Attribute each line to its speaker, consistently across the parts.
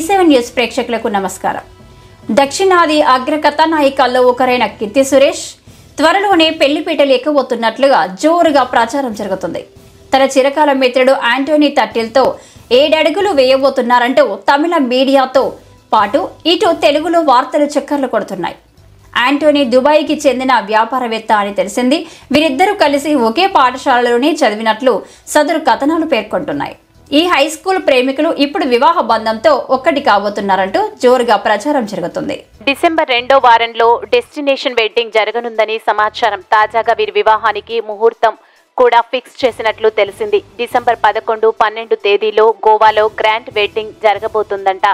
Speaker 1: D7 news ప్రేక్షకులకు నమస్కారం. దక్షిణాది అగ్ర కథానాయికల్లో ఒకరైన కీర్తి సురేష్ త్వరలోనే పెళ్లిపీటలు ఎక్కబోతున్నట్లుగా జోరుగా ప్రచారం జరుగుతుంది. తన చిరకాల మిత్రుడు ఆంటోనీ తట్టిల్తో 7 అడుగులు వేయబోతున్నారంటూ తమిళ మీడియాతో పాటు ఇటు తెలుగులో వార్తలు చక్కర్లు కొడుతున్నాయి. ఆంటోనీ దుబాయ్కి చెందిన వ్యాపారవేత్త అని తెలిసింది. వీరిద్దరూ కలిసి ఒకే పాఠశాలలోనే చదివినట్లు సదరు కథనాలు పేర్కొంటున్నాయి. ఈ హై స్కూల్ ప్రేమికులు ఇప్పుడు వివాహ బంధంతో ఒక్కటి కాబోతున్నారంటూ జోరుగా ప్రచారం జరుగుతుంది.
Speaker 2: డిసెంబర్ 2వ వారంలో డెస్టినేషన్ వెడ్డింగ్ జరగనుందని సమాచారం. తాజాగా వీరి వివాహానికి ముహూర్తం కూడా ఫిక్స్ చేసినట్లు తెలిసింది. డిసెంబర్ 11, 12 తేదీలో గోవాలో గ్రాండ్ వెడ్డింగ్ జరగబోతుందంట.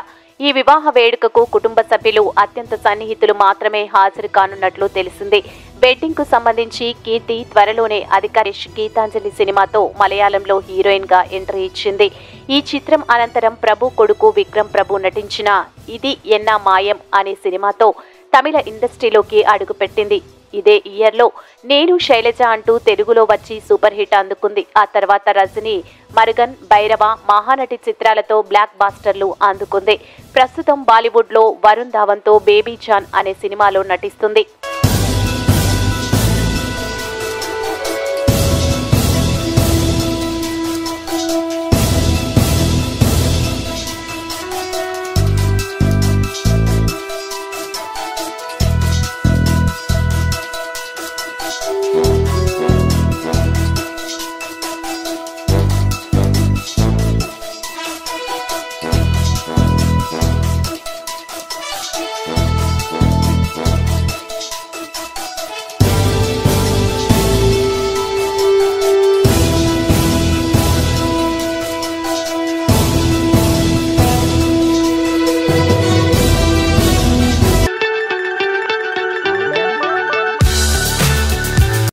Speaker 2: ఈ వివాహ వేడుకకు కుటుంబ సభ్యులు, అత్యంత సన్నిహితులు మాత్రమే హాజరు కానున్నట్లు తెలిసింది. వెడ్డింగ్ కు సంబంధించి కీర్తి త్వరలోనే అధికారిష్ గీతాంజలి సినిమాతో మలయాళంలో హీరోయిన్ గా ఎంట్రీ ఇచ్చింది. ఈ చిత్రం అనంతరం ప్రభు కొడుకు విక్రమ్ ప్రభు నటించిన ఇది ఎన్నా మాయం అనే సినిమాతో తమిళ ఇండస్ట్రీలోకి అడుగుపెట్టింది. ఇదే ఇయర్లో నేను శైలజ అంటూ తెలుగులో వచ్చి సూపర్ హిట్ అందుకుంది. ఆ తర్వాత రజనీ, మరుగన్, భైరవ, మహానటి చిత్రాలతో బ్లాక్ బాస్టర్లు అందుకుంది. ప్రస్తుతం బాలీవుడ్లో వరుణ్ ధావన్తో బేబీ జాన్ అనే సినిమాలో నటిస్తుంది.